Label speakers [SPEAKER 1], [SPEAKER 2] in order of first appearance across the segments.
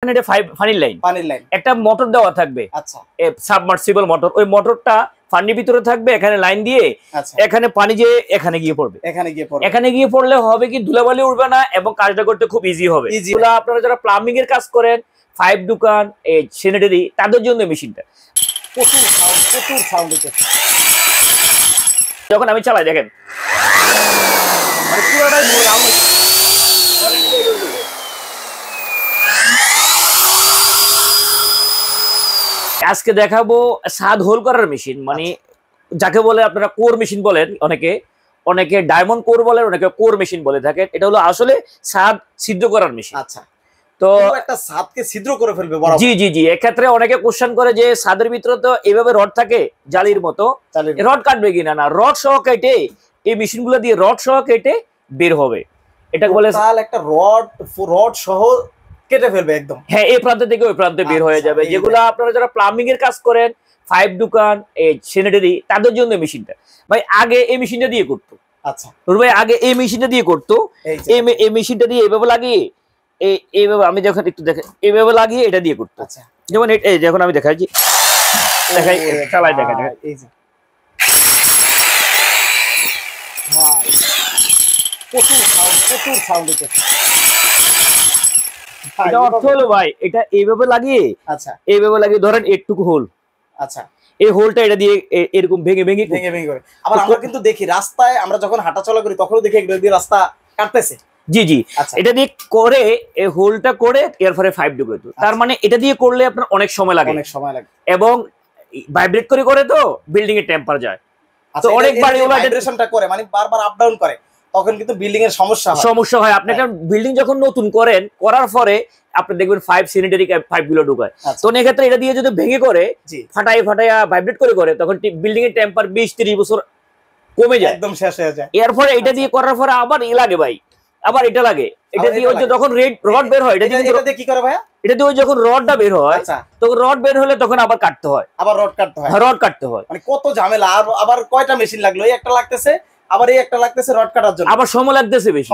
[SPEAKER 1] দেখেন এটা পানির লাইন একটা মোটর দেওয়া থাকবে।
[SPEAKER 2] আচ্ছা,
[SPEAKER 1] সাবমার্সিবল মোটর, ওই মোটরটা পানির ভিতরে থাকবে, এখানে লাইন দিয়ে এখানে পানি যে এখানে গিয়ে পড়বে। এখানে গিয়ে পড়লে হবে কি ধুলাবালি উঠবে না এবং কাজটা করতে খুব ইজি হবে। আপনারা যারা প্লাম্বিং এর কাজ করেন, পাইপ দোকান, এই স্যানিটারি, তাদের জন্য মেশিনটা
[SPEAKER 2] প্রচুর সাউন্ড হচ্ছে
[SPEAKER 1] যখন আমি চালাই। দেখেন
[SPEAKER 2] মানে পুরোটাই
[SPEAKER 1] আজকে দেখাবো ছাদ হোল করার মেশিন, মানে যাকে বলে আপনারা কোর মেশিন বলেন, অনেকে ডায়মন্ড কোর বলেন, অনেকে কোর মেশিন বলে থাকেন। এটা হলো আসলে ছাদ ছিদ্র করার মেশিন।
[SPEAKER 2] আচ্ছা, তো একটা ছাদকে ছিদ্র করে ফেলবে বরাবর।
[SPEAKER 1] জি জি জি, এক্ষেত্রে অনেকে কোশ্চেন করে যে ছাদের ভিতরে তো এইভাবে রড থাকে জালির মতো, রড কাটবে কিনা। না, রড সহ কেটে এই মেশিনগুলো দিয়ে রড সহ কেটে বের হবে। এটা বলে
[SPEAKER 2] একটা রড সহ কেটে ফেলবে একদম।
[SPEAKER 1] হ্যাঁ, এই প্রান্ত থেকে ওই প্রান্তে বের হয়ে যাবে। যেগুলো আপনারা যারা প্লাম্বিং এর কাজ করেন, পাইপ দোকান, এই স্যানিটারি, তাদের জন্য মেশিনটা। ভাই আগে এই মেশিনটা দিয়ে করতো।
[SPEAKER 2] আচ্ছা
[SPEAKER 1] ভাই আগে এই মেশিনটা দিয়ে করতো, এই মেশিনটা দিয়ে এইভাবে লাগিয়ে এইভাবে আমি যখন একটু দেখেন এইভাবে লাগিয়ে এটা দিয়ে করতো।
[SPEAKER 2] আচ্ছা,
[SPEAKER 1] যেমন এই যখন আমি দেখাচ্ছি, দেখাই চালাই, দেখা
[SPEAKER 2] এই যে প্রচুর সাউন্ড হচ্ছে।
[SPEAKER 1] এটা অর্থ হলো ভাই এটা এইভাবে লাগিয়ে,
[SPEAKER 2] আচ্ছা
[SPEAKER 1] এইভাবে লাগিয়ে ধরেন একটুকু হোল,
[SPEAKER 2] আচ্ছা
[SPEAKER 1] এই হোলটা এটা দিয়ে এরকম ভেঙে ভেঙে
[SPEAKER 2] করে। আবার আমরা কিন্তু দেখি রাস্তায়, আমরা যখন হাঁটাচলা করি তখনও দেখি একদম দিয়ে রাস্তা কাটতেছে।
[SPEAKER 1] জি জি, এটা দিয়ে করে এই হোলটা করে এরপরে পাইপ ঢুকে। তার মানে এটা দিয়ে করলে আপনার অনেক সময় লাগে এবং ভাইব্রেট করে তো বিল্ডিং এর টেম্পার যায়। তো অনেকবার
[SPEAKER 2] ভাইব্রেশনটা করে, মানে বারবার আপ ডাউন করে, তখন কিন্তু বিল্ডিং এর সমস্যা হয়।
[SPEAKER 1] আপনি একটা বিল্ডিং যখন নতুন করেন, করার পরে আপনি দেখবেন পাইপ স্যানিটারি পাইপ গুলো ঢুকায়। তো এই ক্ষেত্রে এটা দিয়ে যদি ভেঙে করে ফাটাইয়া ভাইব্রেট করে তখন বিল্ডিং এর টেম্পার 20-30 বছর কমে যায়,
[SPEAKER 2] একদম শেষ হয়ে যায়।
[SPEAKER 1] এরপরে এটা দিয়ে করার পরে আবার লাগে ভাই, আবার এটা লাগে। এটা দিয়ে যখন রড বের হয়, এটা দিয়ে
[SPEAKER 2] কি করে ভাইয়া?
[SPEAKER 1] এটা দিয়ে যখন রডটা বের হয়, তখন রড বের হলে তখন আবার কাটতে হয়, রড কাটতে হয়।
[SPEAKER 2] মানে কত ঝামেলা। আবার কয়টা মেশিন লাগলো? এই একটা লাগতেছে, আবার এই একটা লাগতেছে রড কাটার জন্য,
[SPEAKER 1] আবার সময় লাগতেছে বেশি,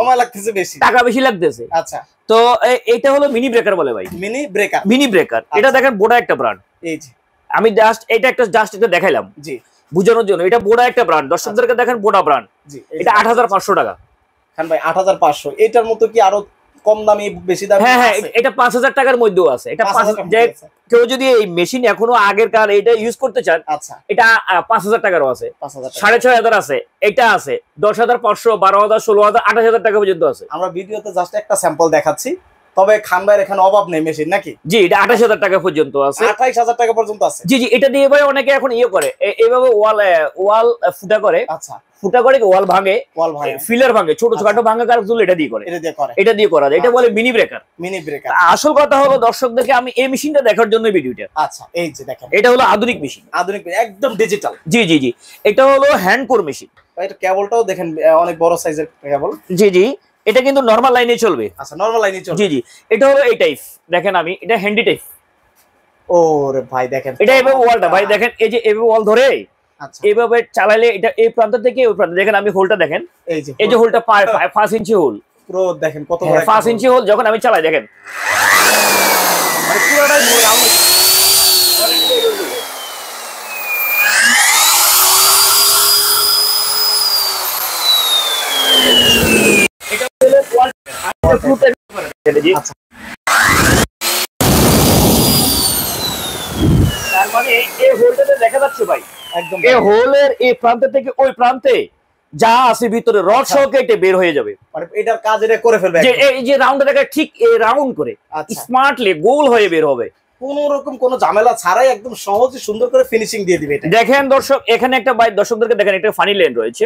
[SPEAKER 1] টাকা বেশি লাগতেছে।
[SPEAKER 2] আচ্ছা,
[SPEAKER 1] তো এটা হলো মিনি ব্রেকার বলে ভাই, মিনি ব্রেকার। এটা দেখেন বোডা একটা ব্র্যান্ড।
[SPEAKER 2] এই যে
[SPEAKER 1] আমি এটা দেখাইলাম জি বুঝানোর জন্য। এটা বোডা একটা ব্র্যান্ড, দর্শকদেরকে দেখেন বোডা ব্র্যান্ড। এটা 8500 টাকা।
[SPEAKER 2] খান ভাই 8500, এটার মতো কি আরো কম দামি বেশি দামি?
[SPEAKER 1] হ্যাঁ, এটা 5000 টাকার মধ্যেও আছে। এটা কেউ যদি এই মেশিন এখনো আগের কার এটা ইউজ করতে চান,
[SPEAKER 2] আচ্ছা,
[SPEAKER 1] এটা 5000 টাকারও আছে, 6500 আছে, এটা আছে 10500, 12000, 16000, 28000 টাকা পর্যন্ত আছে।
[SPEAKER 2] আমরা ভিডিওতে জাস্ট একটা স্যাম্পল দেখাচ্ছি, তবে খান ভাইয়ের এখানে অভাব নেই মেশিন নাকি?
[SPEAKER 1] জি, এটা 28000 টাকা পর্যন্ত আছে,
[SPEAKER 2] 28000 টাকা পর্যন্ত আছে।
[SPEAKER 1] জি জি, এটা দিয়ে ভাই অনেকে এখন করে এইভাবে ওয়াল ফুটা করে।
[SPEAKER 2] আচ্ছা,
[SPEAKER 1] ফুটা করে ওয়াল ভাঙে, ফিলার ভাঙে, ছোট ছোট ভাঙা কাজগুলো এটা দিয়ে করে, এটা বলে মিনি ব্রেকার। আসল কথা হলো দর্শকদেরকে আমি এই মেশিনটা দেখার জন্য ভিডিওটা।
[SPEAKER 2] আচ্ছা, এই যে দেখেন,
[SPEAKER 1] এটা হলো আধুনিক মেশিন,
[SPEAKER 2] একদম ডিজিটাল।
[SPEAKER 1] জি জি জি, এটা হলো হ্যান্ড কোর মেশিন।
[SPEAKER 2] এটা কেবলটাও দেখেন অনেক বড় সাইজের কেবল।
[SPEAKER 1] জি জি, এটা কিন্তু নরমাল লাইনে চলবে।
[SPEAKER 2] আচ্ছা, নরমাল লাইনে চলবে।
[SPEAKER 1] জি জি, এটা হলো এই টাইপ। দেখেন আমি এটা হ্যান্ডি টাইপ।
[SPEAKER 2] ওরে ভাই দেখেন,
[SPEAKER 1] এটা এভাবে ওয়ালটা ভাই দেখেন, এই যে এভাবে ওয়াল ধরে এইভাবে চালালে এটা এই প্রান্ত থেকে ওই প্রান্ত। দেখেন আমি হোলটা দেখেন, এই যে হোলটা 5 ইঞ্চি হোল,
[SPEAKER 2] পুরো দেখেন কত বড়
[SPEAKER 1] 5 ইঞ্চি হোল। যখন আমি চালাই দেখেন
[SPEAKER 2] মানে পুরোটাই
[SPEAKER 1] এটা হলো কোয়ালিটি। তার মানে এই হোলটাতে দেখা যাচ্ছে ভাই একদম এই হোলের এই প্রান্ত থেকে ওই প্রান্তে যা আছে ভিতরে রড সহ কেটে বের হয়ে যাবে।
[SPEAKER 2] মানে এটার কাজ এটা করে ফেলবে,
[SPEAKER 1] যে এই যে রাউন্ডটা দেখা ঠিক এই রাউন্ড করে স্মার্টলি গোল হয়ে বের হবে,
[SPEAKER 2] কোন রকম কোনো ঝামেলা ছাড়াই একদম সহজে সুন্দর করে ফিনিশিং দিয়ে দিবে এটা।
[SPEAKER 1] দেখেন দর্শক, এখানে একটা দর্শকদেরকে দেখেন একটা ফানি লাইন রয়েছে।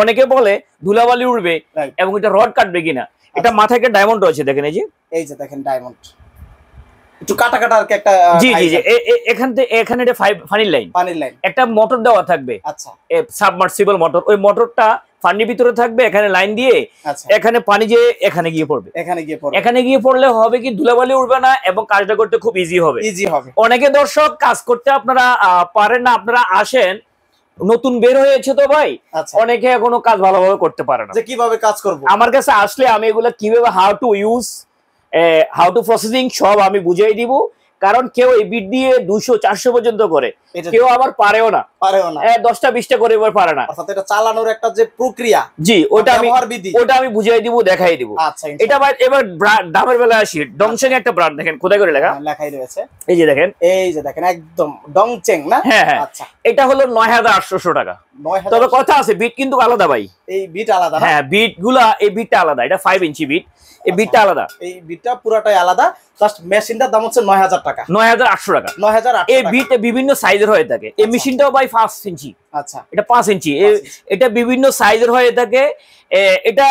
[SPEAKER 1] অনেকে বলে ধুলাবালি উড়বে এবং এটা রড কাটবে কিনা। এটা মাথায় একটা ডায়মন্ড রয়েছে, দেখেন এই যে
[SPEAKER 2] দেখেন ডায়মন্ড, একটু কাটা কাটা আর কি একটা।
[SPEAKER 1] জি জি জি, এখানে এটা পানির লাইন, একটা মোটর দেওয়া থাকবে।
[SPEAKER 2] আচ্ছা,
[SPEAKER 1] সাবমার্সিবল মোটর, ওই মোটরটা পানির ভিতরে থাকবে, এখানে লাইন দিয়ে এখানে পানি যে এখানে গিয়ে পড়বে। এখানে গিয়ে পড়লে হবে কি ধুলাবালি উঠবে না এবং কাজটা করতে খুব ইজি হবে। অনেকে দর্শক কাজ করতে আপনারা পারেন না, আপনারা আসেন নতুন বের হয়েছে তো ভাই, অনেকে এখনো কাজ ভালোভাবে করতে পারে না,
[SPEAKER 2] যে কিভাবে কাজ করব।
[SPEAKER 1] আমার কাছে আসলে আমি এগুলা কিভাবে how to use how to processing সব আমি বুঝিয়ে দিব, কারণ কেউ এই বিট দিয়ে 200-400 পর্যন্ত করে, কেউ আবার পারেও না 10টা-20টা করে পারে না।
[SPEAKER 2] অর্থাৎ এটা চালানোর একটা যে প্রক্রিয়া,
[SPEAKER 1] জি ওটা আমি বুঝিয়ে দিব, দেখাই দিব।
[SPEAKER 2] আচ্ছা
[SPEAKER 1] এটা ভাই এবার দামের বেলা আসি। ডংচেং একটা ব্র্যান্ড, দেখেন কোথায় করে লেখাই
[SPEAKER 2] রয়েছে,
[SPEAKER 1] এই যে দেখেন
[SPEAKER 2] একদম ডংচেং না?
[SPEAKER 1] হ্যাঁ। আচ্ছা এটা হলো 9800 টাকা। তবে কথা আছে, বিট কিন্তু আলাদা ভাই,
[SPEAKER 2] এই বিট আলাদা।
[SPEAKER 1] হ্যাঁ বিট গুলা, এই বিটটা আলাদা, এটা 5 ইঞ্চি বিট, এই বিটটা আলাদা,
[SPEAKER 2] এই বিটটা পুরোটাই আলাদা। জাস্ট মেশিনটার দাম হচ্ছে 9000 টাকা,
[SPEAKER 1] 9800 টাকা।
[SPEAKER 2] 9800।
[SPEAKER 1] এই বিট বিভিন্ন সাইজের হয়ে থাকে। এই মেশিনটাও ভাই 5 ইঞ্চি।
[SPEAKER 2] আচ্ছা
[SPEAKER 1] এটা 5 ইঞ্চি, এটা বিভিন্ন সাইজের হয়ে থাকে। এটা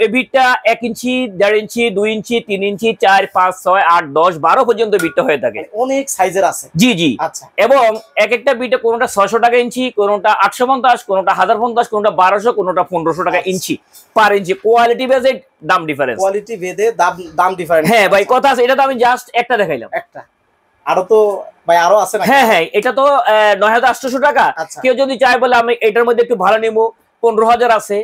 [SPEAKER 1] এই বিটটা 1 ইঞ্চি, 1.5 ইঞ্চি, 2 ইঞ্চি, 3 ইঞ্চি, 4, 5, 6, 8, 10, 12 পর্যন্ত বিটটা হয়ে থাকে।
[SPEAKER 2] অনেক সাইজের আছে।
[SPEAKER 1] জি জি।
[SPEAKER 2] আচ্ছা
[SPEAKER 1] এবং এক একটা বিটে কোনটা 600 টাকা ইঞ্চি, কোনটা 850, কোনটা 1050, কোনটা 1200, কোনটা 1500 টাকা ইঞ্চি পার ইঞ্চি। কোয়ালিটি বেজে দাম ডিফারেন্স,
[SPEAKER 2] কোয়ালিটি ভেদে দাম ডিফারেন্স।
[SPEAKER 1] হ্যাঁ ভাই কথা আছে। এটা তো আমি জাস্ট একটা দেখাইলাম,
[SPEAKER 2] একটা আরো তো ভাই আরো আছে না?
[SPEAKER 1] হ্যাঁ এটা তো 9800 টাকা। কেউ যদি চায় বলে আমি এটার মধ্যে একটু ভালো নিব, 15000 আছে,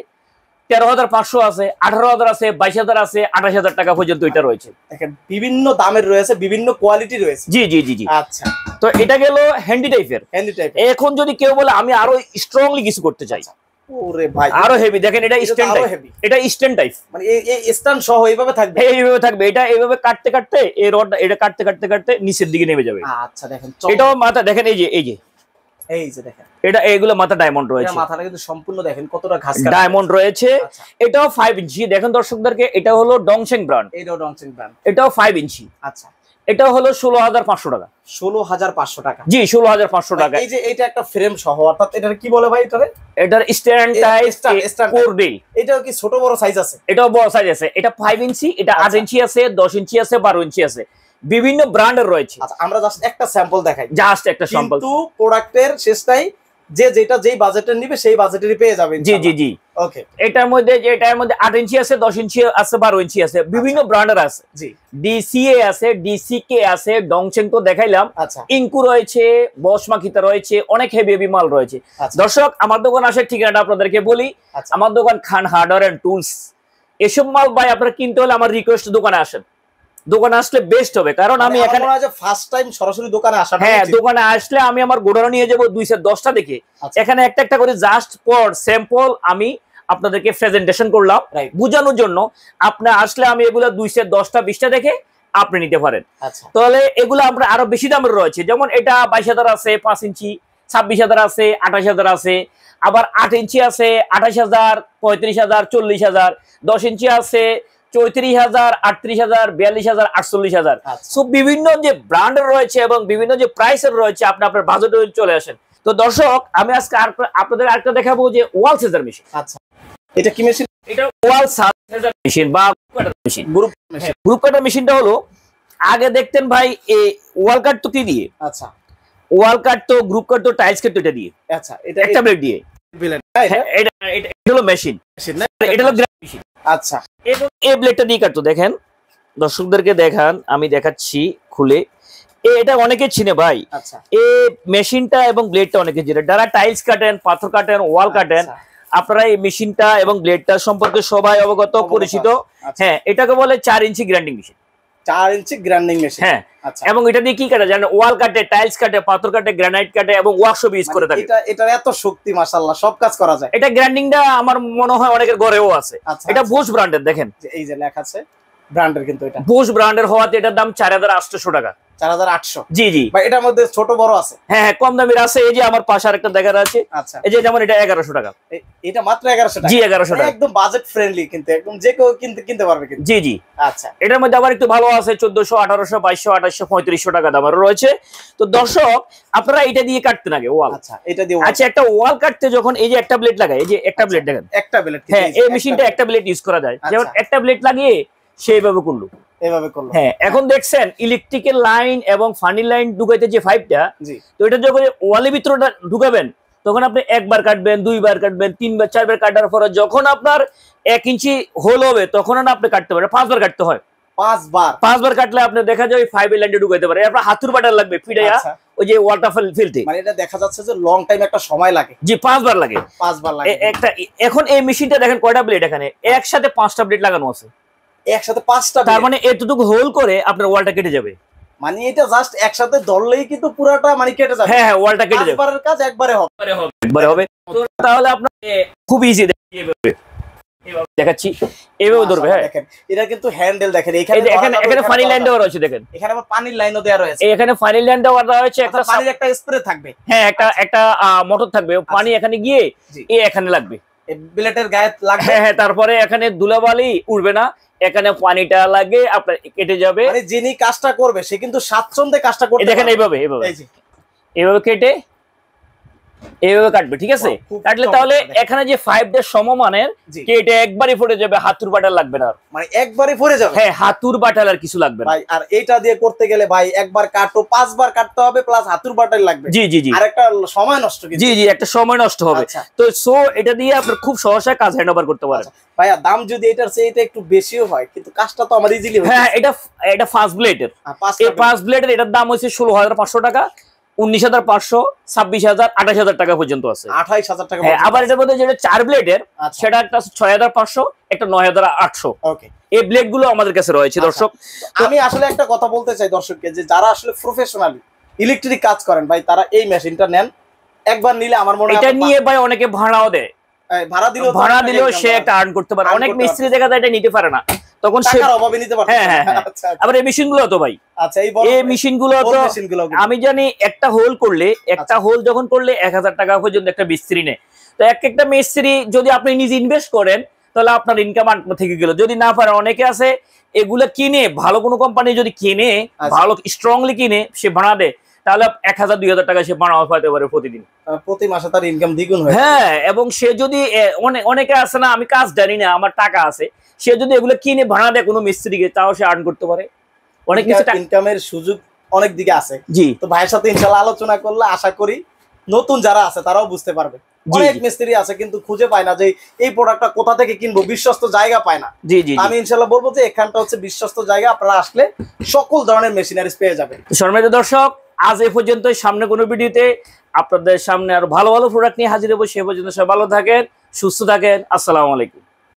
[SPEAKER 1] 13500 আছে, 18000 আছে, 22000 আছে, 28000 টাকা পর্যন্ত এটা রয়েছে।
[SPEAKER 2] দেখেন বিভিন্ন দামের রয়েছে, বিভিন্ন কোয়ালিটি রয়েছে।
[SPEAKER 1] জি জি জি জি।
[SPEAKER 2] আচ্ছা
[SPEAKER 1] তো এটা গেল হ্যান্ডি টাইপের। এখন যদি কেউ বলে আমি আরো স্ট্রংলি কিছু করতে চাই,
[SPEAKER 2] ওরে ভাই
[SPEAKER 1] আরো হেভি, দেখেন এটা স্ট্যান্ড টাইপ, এটা স্ট্যান্ড টাইপ,
[SPEAKER 2] মানে এই স্ট্যান্ড সহ এইভাবে থাকবে,
[SPEAKER 1] এইভাবে থাকবে। এটা এইভাবে কাটতে কাটতে এই রডটা এটা কাটতে কাটতে কাটতে নিচের দিকে নেমে যাবে।
[SPEAKER 2] আচ্ছা দেখেন
[SPEAKER 1] এটাও মাথা দেখেন, এই যে
[SPEAKER 2] দেখেন
[SPEAKER 1] এটা এইগুলো মাথা ডায়মন্ড রয়েছে,
[SPEAKER 2] মাথাটা কিন্তু সম্পূর্ণ দেখেন কতটা ঘাস
[SPEAKER 1] ডায়মন্ড রয়েছে। এটাও 5 ইঞ্চি। দেখেন দর্শকদেরকে, এটা হলো ডংচেং ব্র্যান্ড,
[SPEAKER 2] এটাও ডংচেং ব্র্যান্ড,
[SPEAKER 1] এটাও 5 ইঞ্চি।
[SPEAKER 2] আচ্ছা
[SPEAKER 1] এটা হলো 16500 টাকা।
[SPEAKER 2] 16500 টাকা,
[SPEAKER 1] জি 16500 টাকা।
[SPEAKER 2] এই যে এটা একটা ফ্রেম সহ, অর্থাৎ এটা কি বলে ভাই?
[SPEAKER 1] এটার স্ট্যান্ড টাইপ কোর ডিল।
[SPEAKER 2] এটাও কি ছোট বড় সাইজ আছে?
[SPEAKER 1] এটাও বড় সাইজ আছে। এটা 5 ইঞ্চি, এটা 8 ইঞ্চি আছে, 10 ইঞ্চি আছে, 12 ইঞ্চি আছে, বিভিন্ন ব্র্যান্ডের রয়েছে।
[SPEAKER 2] আচ্ছা আমরা জাস্ট একটা স্যাম্পল দেখাই,
[SPEAKER 1] জাস্ট একটা স্যাম্পল।
[SPEAKER 2] কিন্তু প্রোডাক্টের শেষটাই যেটা যেই বাজেটের নিবে সেই বাজেটেরই পেয়ে যাবেন।
[SPEAKER 1] জি জি জি।
[SPEAKER 2] ওকে,
[SPEAKER 1] এটার মধ্যে 8 ইঞ্চি আছে, 10 ইঞ্চি আছে, 12 ইঞ্চি আছে, বিভিন্ন ব্র্যান্ডের আছে।
[SPEAKER 2] জি
[SPEAKER 1] ডিসিএ আছে, ডিসিকে আছে, ডংচেং তো দেখাইলাম।
[SPEAKER 2] আচ্ছা
[SPEAKER 1] ইনকু রয়েছে, বসমাকিতা রয়েছে, অনেক হেভি মাল রয়েছে। দর্শক আমার দোকান আসার ঠিকানাটা আপনাদেরকে বলি। আমার দোকান খান হার্ডওয়্যার এন্ড টুলস। এসব মাল ভাই আপনারা কিনতে হলে আমার রিকোয়েস্ট দোকানে আসেন, দোকানে আসলে বেস্ট হবে। কারণ আমি এখানে
[SPEAKER 2] ফার্স্ট টাইম সরাসরি দোকানে আসা,
[SPEAKER 1] হ্যাঁ দোকানে আসলে আমি আমার গোডাউনে নিয়ে যাবো 210টা দেখে, এখানে একটা একটা করে জাস্ট ফর স্যাম্পল আমি আপনাদেরকে প্রেজেন্টেশন করলাম বোঝানোর জন্য। আপনি আসলে আমি এগুলো 210টা 20টা দেখে আপনি নিতে পারেন। তাহলে এগুলো আমরা আরো বেশি দামের রয়েছে, যেমন এটা 22000 আছে, 5 ইঞ্চি 26000 আছে, 28000 আছে, আবার 8 ইঞ্চি আছে 28000, 35000, 40000, 10 ইঞ্চি আছে 34000, 38000, 42000, 48000। সো বিভিন্ন যে ব্র্যান্ডের রয়েছে এবং বিভিন্ন যে প্রাইসের রয়েছে, আপনি আপনার বাজেটে চলে আসেন। তো দর্শক আমি আজকে আপনাদের আরেকটা দেখাবো যে ওয়াল সেজার মেশিন।
[SPEAKER 2] আচ্ছা এটা কি মেশিন?
[SPEAKER 1] এটা ওয়াল সেজার মেশিন বা গ্রুপ কাটার মেশিনটা হলো, আগে দেখতেন ভাই এই ওয়াল কাট তো কি দিয়ে?
[SPEAKER 2] আচ্ছা
[SPEAKER 1] ওয়াল কাট তো গ্রুপ কাট তো টাইলস কাট তো এটা দিয়ে।
[SPEAKER 2] আচ্ছা এটা
[SPEAKER 1] একটা ব্লেড দিয়ে, এটা হলো মেশিন, এটা হলো গ্রাইন্ড মেশিন।
[SPEAKER 2] আচ্ছা
[SPEAKER 1] এবং এই ব্লেডটা দিয়ে কাটতো, দেখেন দর্শকদেরকে দেখান, আমি দেখাচ্ছি খুলে। এটা অনেকে চিনে ভাই।
[SPEAKER 2] আচ্ছা
[SPEAKER 1] এই মেশিনটা এবং ব্লেডটা অনেকে চিনে, যারা টাইলস কাটেন, পাথর কাটেন, ওয়াল কাটেন, আপনারা এই মেশিনটা এবং ব্লেডটা সম্পর্কে সবাই অবগত পরিচিত। হ্যাঁ এটাকে বলে 4 ইঞ্চি গ্রাইন্ডিং মেশিন।
[SPEAKER 2] 4 ইঞ্চি গ্রাইন্ডিং মেশিন, হ্যাঁ।
[SPEAKER 1] আচ্ছা এবং এটা দিয়ে কি কাটে জানেন? ওয়াল কাটে, টাইলস কাটে, পাথর কাটে, গ্রানাইট কাটে এবং ওয়ার্কশপ ইউজ করে থাকে।
[SPEAKER 2] এটা এত শক্তি মাশাআল্লাহ, সব কাজ করা যায়।
[SPEAKER 1] এটা গ্রাইন্ডিংটা আমার মনে হয় অনেকের ঘরেও আছে। এটা বুশ ব্র্যান্ডের, দেখেন
[SPEAKER 2] এই যে লেখা আছে ব্র্যান্ডের, কিন্তু এটা
[SPEAKER 1] বুশ ব্র্যান্ডের হওয়াতে এটার দাম 4800 টাকা।
[SPEAKER 2] 4800?
[SPEAKER 1] জি জি
[SPEAKER 2] ভাই এটার মধ্যে ছোট বড় আছে?
[SPEAKER 1] হ্যাঁ কম দামের আছে, এই যে আমার পাশে আরেকটা দেখার আছে।
[SPEAKER 2] আচ্ছা
[SPEAKER 1] এই যে যেমন এটা 1100 টাকা।
[SPEAKER 2] এটা মাত্র 1100 টাকা?
[SPEAKER 1] জি 1100 টাকা,
[SPEAKER 2] একদম বাজেট ফ্রেন্ডলি, কিন্তু একদম যে কেউ কিনতে পারবে কিন্তু।
[SPEAKER 1] জি জি।
[SPEAKER 2] আচ্ছা
[SPEAKER 1] এটার মধ্যে আবার একটু ভালো আছে 1400, 1800, 2200, 2800, 3500 টাকা দামের রয়েছে। তো দর্শক আপনারা এটা দিয়ে কাটতেন আগে ওয়াল।
[SPEAKER 2] আচ্ছা এটা দিয়ে,
[SPEAKER 1] আচ্ছা একটা ওয়াল কাটতে যখন এই যে একটা ব্লেড লাগায়, এই যে একটা ব্লেড দেখেন,
[SPEAKER 2] একটা ব্লেড,
[SPEAKER 1] হ্যাঁ এই মেশিনটা একটা ব্লেড ইউজ করা যায়। যেমন একটা ব্লেড লাগিয়ে সেইভাবে করলো,
[SPEAKER 2] এভাবে করলো।
[SPEAKER 1] হ্যাঁ এখন দেখছেন ইলেকট্রিক্যাল লাইন এবং ফানি লাইন ঢুকাইতে যে পাইপটা, তো এটা যখন ওয়ালের ভিতরে ঢুকাবেন তখন আপনি একবার কাটবেন, দুইবার কাটবেন, তিনবার, চারবার কাটার পরে যখন আপনার 1 ইঞ্চি হোল হবে তখন আপনি কাটতে পারেন। 5 বার কাটতে হয়, 5 বার কাটলে আপনি দেখা যায় ওই ফাইভ লাইনে ঢুকাইতে পারে। আপনার হাতুর বাটার লাগবে পিড়াইয়া ওই যে ওয়াটার ফিলতে,
[SPEAKER 2] মানে এটা দেখা যাচ্ছে যে লং টাইম একটা সময় লাগে।
[SPEAKER 1] জি 5 বার লাগে,
[SPEAKER 2] 5 বার লাগে
[SPEAKER 1] একটা। এখন এই মেশিনটা দেখেন কয়টা ব্লেড, এখানে একসাথে 5টা ব্লেড লাগানো আছে।
[SPEAKER 2] একসাথে 5টা,
[SPEAKER 1] তার মানে এতটুকু হোল করে আপনার ওয়ালটা কেটে যাবে।
[SPEAKER 2] মানে এটা জাস্ট একসাথে ধরলেই কিন্তু পুরাটা মানে কেটে যাবে।
[SPEAKER 1] হ্যাঁ হ্যাঁ, ওয়ালটা কেটে যাবে,
[SPEAKER 2] একবারের কাজ একবারে হবে,
[SPEAKER 1] একবারে হবে। তাহলে আপনার খুব ইজি দেখাচ্ছি, এভাবে ধরবে। হ্যাঁ,
[SPEAKER 2] দেখেন এটা কিন্তু হ্যান্ডেল দেখেন,
[SPEAKER 1] এখানে ফানি লাইন দেওয়া রয়েছে, দেখেন
[SPEAKER 2] এখানে আবার পানির লাইনও দেওয়া রয়েছে,
[SPEAKER 1] এখানে ফানি লাইন দেওয়া রয়েছে, একটা
[SPEAKER 2] পানির একটা স্প্রে থাকবে।
[SPEAKER 1] হ্যাঁ, একটা মোটর থাকবে, পানি এখানে গিয়ে এখানে লাগবে,
[SPEAKER 2] ব্লেডের গায়ে লাগবে।
[SPEAKER 1] হ্যাঁ, তারপরে এখানে ধুলাবালি উড়বে না, এখানে পানিটা লাগে আপনার কেটে যাবে।
[SPEAKER 2] মানে যিনি কাজটা করবে সে কিন্তু স্বাচ্ছন্দ্যে কাজটা করতে পারবে।
[SPEAKER 1] দেখেন এইভাবে কেটে এইভাবে কাটবে, ঠিক আছে? কাটলে তাহলে এখানে যে 5 সমমানের কেটে একবারই ফুটে যাবে, হাতুর বাটাল লাগবে না,
[SPEAKER 2] মানে একবারই ফুটে যাবে।
[SPEAKER 1] হ্যাঁ, হাতুর বাটাল আর কিছু লাগবে না
[SPEAKER 2] ভাই। আর এইটা দিয়ে করতে গেলে ভাই একবার কাটো 5 বার কাটতে হবে, প্লাস হাতুর বাটাল লাগবে।
[SPEAKER 1] জি জি জি,
[SPEAKER 2] আর একটা সময় নষ্ট,
[SPEAKER 1] জি জি, একটা সময় নষ্ট হবে। তো সো এটা দিয়ে আপনি খুব সহজে কাজ হ্যান্ড ওভার করতে পারেন।
[SPEAKER 2] ভাইয়া দাম যদি এটার চেয়ে এটা একটু বেশিও হয়, কিন্তু কাজটা তো আমার ইজিলি হয়।
[SPEAKER 1] হ্যাঁ, এটা ফাস্ট ব্লেডের, এই ফাস্ট ব্লেডের এটার দাম হচ্ছে 16,500 টাকা, 19,500, 26,000, 28,000 টাকা পর্যন্ত আছে।
[SPEAKER 2] 28,000 টাকা।
[SPEAKER 1] আবার এটার মধ্যে যেটা 4 ব্লেডের, সেটা একটা 6,500, একটা 9,800।
[SPEAKER 2] ওকে,
[SPEAKER 1] এই ব্লেড গুলো আমাদের কাছে রয়েছে। দর্শক,
[SPEAKER 2] আমি আসলে একটা কথা বলতে চাই দর্শককে, যে যারা আসলে প্রফেশনালি ইলেকট্রিক কাজ করেন ভাই, তারা এই মেশিনটা নেন। একবার নিলে আমার মনে হয়
[SPEAKER 1] এটা নিয়ে ভাই অনেকে ভাড়াও দেয়,
[SPEAKER 2] ভাড়া দিলেও
[SPEAKER 1] সে একটা আর্ন করতে পারে। অনেক মিস্ত্রি দেখা যায় এটা নিতে পারে না, তখন সে
[SPEAKER 2] টাকার অভাবে নিতে পারে।
[SPEAKER 1] হ্যাঁ, আবার এই মেশিনগুলো তো ভাই,
[SPEAKER 2] আচ্ছা,
[SPEAKER 1] এই মেশিনগুলো তো আমি জানি একটা হোল করলে, একটা হোল যখন করলে 1,000 টাকা পর্যন্ত একটা মিস্ত্রি নেয়। তো একটা মিস্ত্রি যদি আপনি নিজে ইনভেস্ট করেন, তাহলে আপনার ইনকাম থেকে গেল। যদি না পারে, অনেকে আছে এগুলো কিনে, ভালো কোনো কোম্পানি যদি কিনে, ভালো স্ট্রংলি কিনে সে ভাড়া দেয়, তাহলে 1,000 2,000 টাকা সে ভাড়া পাইতে পারে প্রতিদিন,
[SPEAKER 2] প্রতি মাসে তার ইনকাম দ্বিগুণ হয়।
[SPEAKER 1] হ্যাঁ, এবং সে যদি অনেকে আছে না, আমি কাজ জানি না, আমার টাকা আছে, সে যদি এগুলো কিনে ভাড়া দেয় কোনো মিস্ত্রিকে, তাও সে আর্ন করতে পারে। অনেক কিছু
[SPEAKER 2] ইনকামের সুযোগ অনেক দিকে আছে।
[SPEAKER 1] জি,
[SPEAKER 2] তো ভাইয়ের সাথে ইনশাআল্লাহ আলোচনা করলে আশা করি নতুন যারা আছে তারাও বুঝতে পারবে। অনেক মিস্ত্রি আছে কিন্তু খুঁজে পায় না যে এই প্রোডাক্টটা কোথা থেকে কিনবো, বিশ্বস্ত জায়গা পায় না।
[SPEAKER 1] জি জি,
[SPEAKER 2] আমি ইনশাআল্লাহ বলবো যে এখানটা হচ্ছে বিশ্বস্ত জায়গা, আপনারা আসলে সকল ধরনের মেশিনারিজ পেয়ে যাবেন।
[SPEAKER 1] সম্মানিত দর্শক, আজ এই পর্যন্তই। সামনে কোনো ভিডিওতে আপনাদের সামনে আরো ভালো ভালো প্রোডাক্ট নিয়ে হাজির হবো। সে পর্যন্ত সবাই ভালো থাকেন, সুস্থ থাকেন। আসসালামু আলাইকুম।